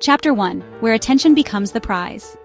Chapter 1, where attention becomes the prize.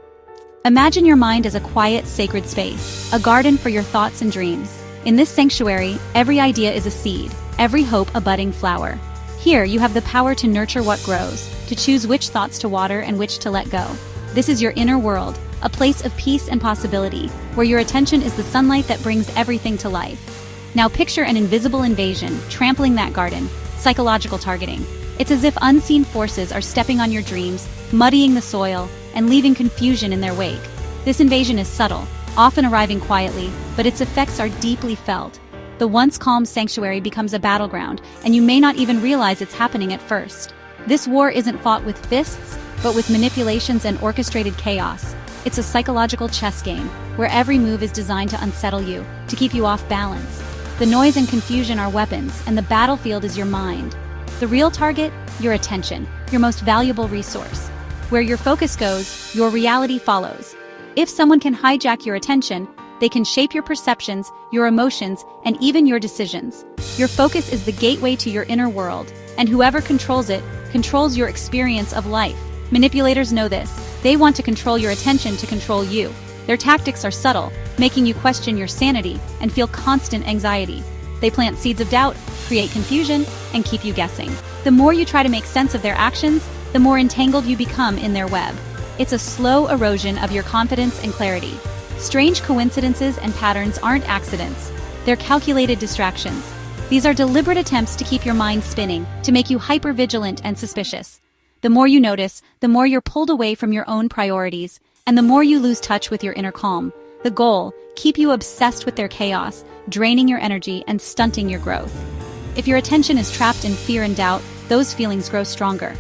Imagine your mind as a quiet, sacred space, a garden for your thoughts and dreams. In this sanctuary, every idea is a seed, every hope a budding flower. Here, you have the power to nurture what grows, to choose which thoughts to water and which to let go. This is your inner world, a place of peace and possibility, where your attention is the sunlight that brings everything to life. Now picture an invisible invasion, trampling that garden, psychological targeting. It's as if unseen forces are stepping on your dreams, muddying the soil, and leaving confusion in their wake. This invasion is subtle, often arriving quietly, but its effects are deeply felt. The once calm sanctuary becomes a battleground, and you may not even realize it's happening at first. This war isn't fought with fists, but with manipulations and orchestrated chaos. It's a psychological chess game, where every move is designed to unsettle you, to keep you off balance. The noise and confusion are weapons, and the battlefield is your mind. The real target? Your attention, your most valuable resource. Where your focus goes, your reality follows. If someone can hijack your attention, they can shape your perceptions, your emotions, and even your decisions. Your focus is the gateway to your inner world, and whoever controls it, controls your experience of life. Manipulators know this. They want to control your attention to control you. Their tactics are subtle, making you question your sanity and feel constant anxiety. They plant seeds of doubt, create confusion, and keep you guessing. The more you try to make sense of their actions, the more entangled you become in their web. It's a slow erosion of your confidence and clarity. Strange coincidences and patterns aren't accidents. They're calculated distractions. These are deliberate attempts to keep your mind spinning, to make you hypervigilant and suspicious. The more you notice, the more you're pulled away from your own priorities, and the more you lose touch with your inner calm. The goal, keep you obsessed with their chaos, draining your energy and stunting your growth. If your attention is trapped in fear and doubt, those feelings grow stronger.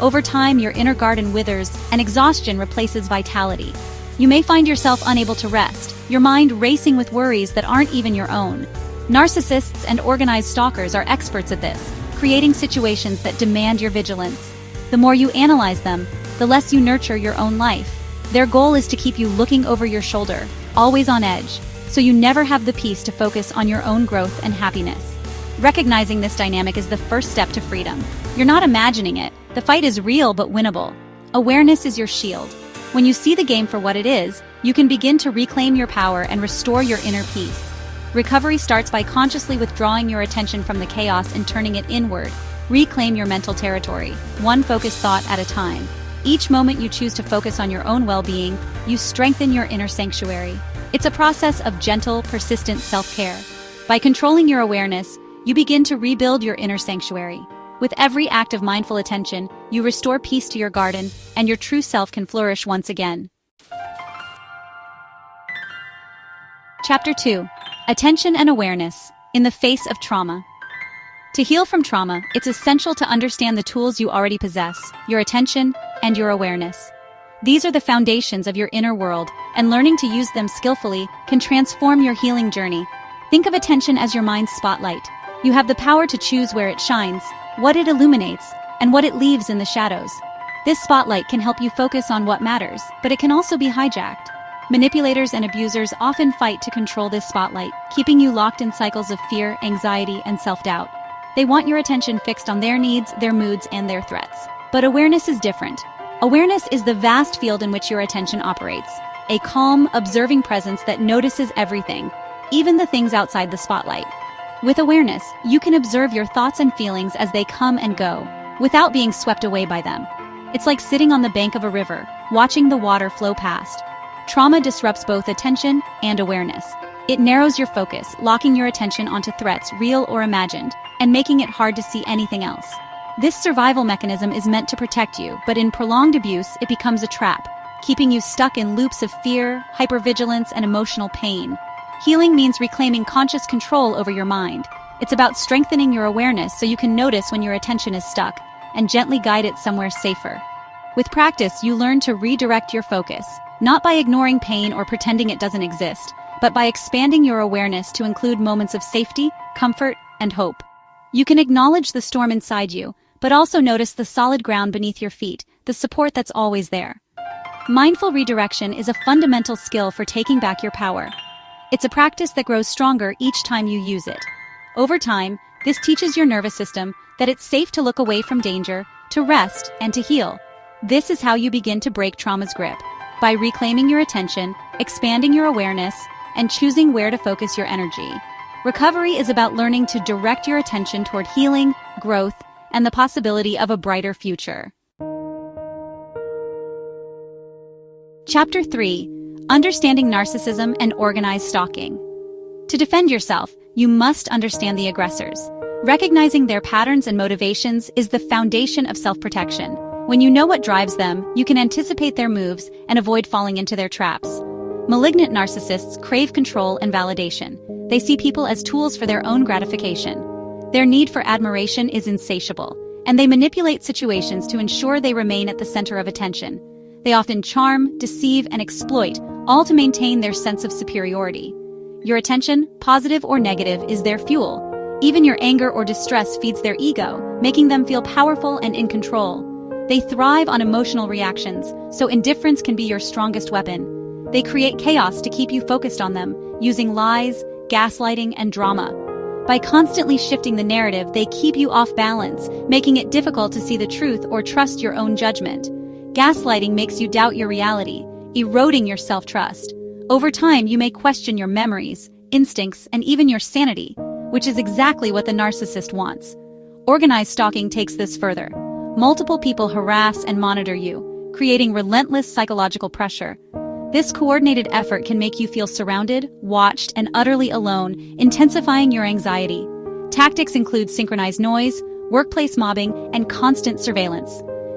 Over time, your inner garden withers, and exhaustion replaces vitality. You may find yourself unable to rest, your mind racing with worries that aren't even your own. Narcissists and organized stalkers are experts at this, creating situations that demand your vigilance. The more you analyze them, the less you nurture your own life. Their goal is to keep you looking over your shoulder, always on edge, so you never have the peace to focus on your own growth and happiness. Recognizing this dynamic is the first step to freedom. You're not imagining it. The fight is real but winnable. Awareness is your shield. When you see the game for what it is, you can begin to reclaim your power and restore your inner peace. Recovery starts by consciously withdrawing your attention from the chaos and turning it inward. Reclaim your mental territory, one focused thought at a time. Each moment you choose to focus on your own well-being, you strengthen your inner sanctuary. It's a process of gentle, persistent self-care. By controlling your awareness, you begin to rebuild your inner sanctuary. With every act of mindful attention, you restore peace to your garden, and your true self can flourish once again. Chapter 2. Attention and Awareness in the Face of Trauma. To heal from trauma, it's essential to understand the tools you already possess, your attention and your awareness. These are the foundations of your inner world, and learning to use them skillfully can transform your healing journey. Think of attention as your mind's spotlight. You have the power to choose where it shines, what it illuminates, and what it leaves in the shadows. This spotlight can help you focus on what matters, but it can also be hijacked. Manipulators and abusers often fight to control this spotlight, keeping you locked in cycles of fear, anxiety, and self-doubt. They want your attention fixed on their needs, their moods, and their threats. But awareness is different. Awareness is the vast field in which your attention operates. A calm, observing presence that notices everything, even the things outside the spotlight. With awareness, you can observe your thoughts and feelings as they come and go, without being swept away by them. It's like sitting on the bank of a river, watching the water flow past. Trauma disrupts both attention and awareness. It narrows your focus, locking your attention onto threats, real or imagined, and making it hard to see anything else. This survival mechanism is meant to protect you, but in prolonged abuse, it becomes a trap, keeping you stuck in loops of fear, hypervigilance, and emotional pain. Healing means reclaiming conscious control over your mind. It's about strengthening your awareness so you can notice when your attention is stuck, and gently guide it somewhere safer. With practice, you learn to redirect your focus, not by ignoring pain or pretending it doesn't exist, but by expanding your awareness to include moments of safety, comfort, and hope. You can acknowledge the storm inside you, but also notice the solid ground beneath your feet, the support that's always there. Mindful redirection is a fundamental skill for taking back your power. It's a practice that grows stronger each time you use it. Over time, this teaches your nervous system that it's safe to look away from danger, to rest, and to heal. This is how you begin to break trauma's grip, by reclaiming your attention, expanding your awareness, and choosing where to focus your energy. Recovery is about learning to direct your attention toward healing, growth, and the possibility of a brighter future. Chapter 3: Understanding Narcissism and Organized Stalking. To defend yourself, you must understand the aggressors. Recognizing their patterns and motivations is the foundation of self-protection. When you know what drives them, you can anticipate their moves and avoid falling into their traps. Malignant narcissists crave control and validation. They see people as tools for their own gratification. Their need for admiration is insatiable, and they manipulate situations to ensure they remain at the center of attention. They often charm, deceive, and exploit, all to maintain their sense of superiority. Your attention, positive or negative, is their fuel. Even your anger or distress feeds their ego, making them feel powerful and in control. They thrive on emotional reactions, so indifference can be your strongest weapon. They create chaos to keep you focused on them, using lies, gaslighting, and drama. By constantly shifting the narrative, they keep you off balance, making it difficult to see the truth or trust your own judgment. Gaslighting makes you doubt your reality, eroding your self-trust. Over time, you may question your memories, instincts, and even your sanity, which is exactly what the narcissist wants. Organized stalking takes this further. Multiple people harass and monitor you, creating relentless psychological pressure. This coordinated effort can make you feel surrounded, watched, and utterly alone, intensifying your anxiety. Tactics include synchronized noise, workplace mobbing, and constant surveillance.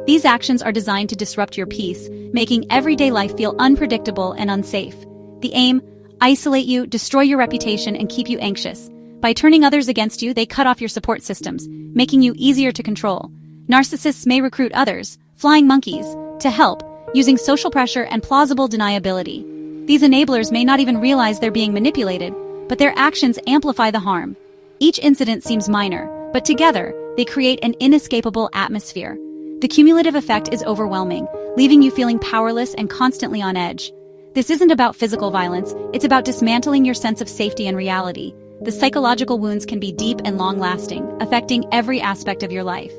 These actions are designed to disrupt your peace, making everyday life feel unpredictable and unsafe. The aim: isolate you, destroy your reputation, and keep you anxious. By turning others against you, they cut off your support systems, making you easier to control. Narcissists may recruit others, flying monkeys, to help, using social pressure and plausible deniability. These enablers may not even realize they're being manipulated, but their actions amplify the harm. Each incident seems minor, but together, they create an inescapable atmosphere. The cumulative effect is overwhelming, leaving you feeling powerless and constantly on edge. This isn't about physical violence, it's about dismantling your sense of safety and reality. The psychological wounds can be deep and long-lasting, affecting every aspect of your life.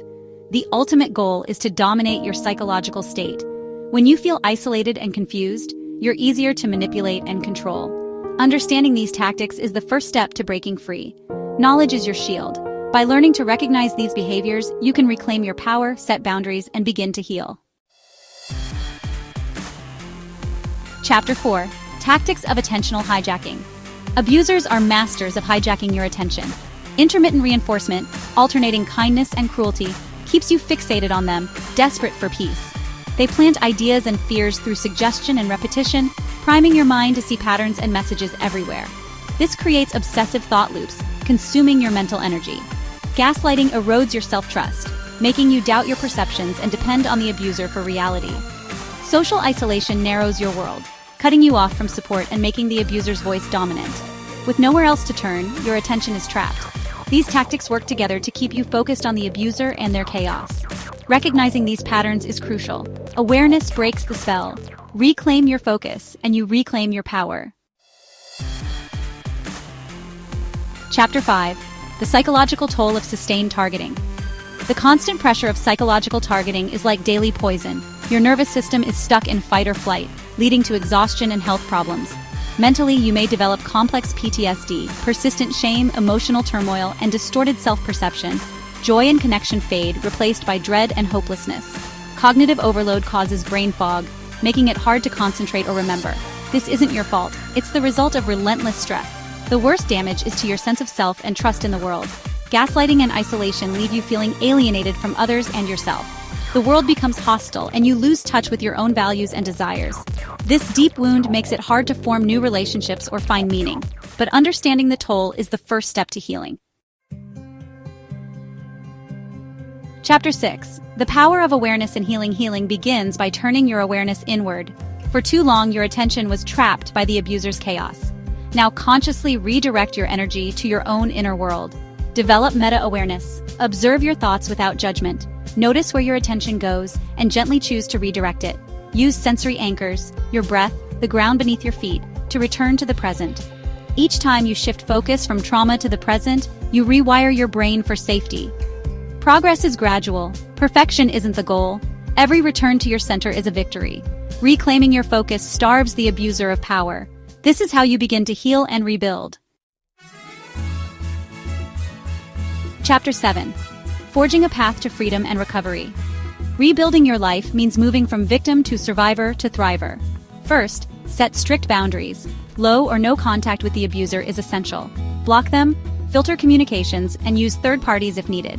The ultimate goal is to dominate your psychological state. When you feel isolated and confused, you're easier to manipulate and control. Understanding these tactics is the first step to breaking free. Knowledge is your shield. By learning to recognize these behaviors, you can reclaim your power, set boundaries, and begin to heal. Chapter 4: Tactics of Attentional Hijacking. Abusers are masters of hijacking your attention. Intermittent reinforcement, alternating kindness and cruelty, keeps you fixated on them, desperate for peace. They plant ideas and fears through suggestion and repetition, priming your mind to see patterns and messages everywhere. This creates obsessive thought loops, consuming your mental energy. Gaslighting erodes your self-trust, making you doubt your perceptions and depend on the abuser for reality. Social isolation narrows your world, cutting you off from support and making the abuser's voice dominant. With nowhere else to turn, your attention is trapped. These tactics work together to keep you focused on the abuser and their chaos. Recognizing these patterns is crucial. Awareness breaks the spell. Reclaim your focus, and you reclaim your power. Chapter 5: The Psychological Toll of Sustained Targeting. The constant pressure of psychological targeting is like daily poison. Your nervous system is stuck in fight or flight, leading to exhaustion and health problems. Mentally, you may develop complex PTSD, persistent shame, emotional turmoil, and distorted self-perception. Joy and connection fade, replaced by dread and hopelessness. Cognitive overload causes brain fog, making it hard to concentrate or remember. This isn't your fault. It's the result of relentless stress. The worst damage is to your sense of self and trust in the world. Gaslighting and isolation leave you feeling alienated from others and yourself. The world becomes hostile, and you lose touch with your own values and desires. This deep wound makes it hard to form new relationships or find meaning. But understanding the toll is the first step to healing. Chapter 6: The Power of Awareness in Healing. Healing begins by turning your awareness inward. For too long, your attention was trapped by the abuser's chaos. Now consciously redirect your energy to your own inner world. Develop meta-awareness. Observe your thoughts without judgment. Notice where your attention goes and gently choose to redirect it. Use sensory anchors, your breath, the ground beneath your feet, to return to the present. Each time you shift focus from trauma to the present, you rewire your brain for safety. Progress is gradual. Perfection isn't the goal. Every return to your center is a victory. Reclaiming your focus starves the abuser of power. This is how you begin to heal and rebuild. Chapter 7. Forging a path to freedom and recovery. Rebuilding your life means moving from victim to survivor to thriver. First, set strict boundaries. Low or no contact with the abuser is essential. Block them, filter communications, and use third parties if needed.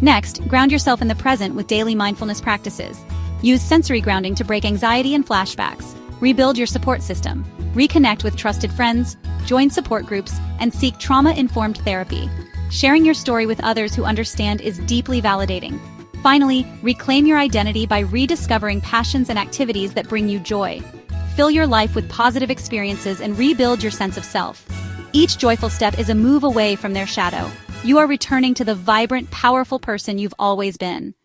Next, ground yourself in the present with daily mindfulness practices. Use sensory grounding to break anxiety and flashbacks. Rebuild your support system. Reconnect with trusted friends, join support groups, and seek trauma-informed therapy. Sharing your story with others who understand is deeply validating. Finally, reclaim your identity by rediscovering passions and activities that bring you joy. Fill your life with positive experiences and rebuild your sense of self. Each joyful step is a move away from their shadow. You are returning to the vibrant, powerful person you've always been.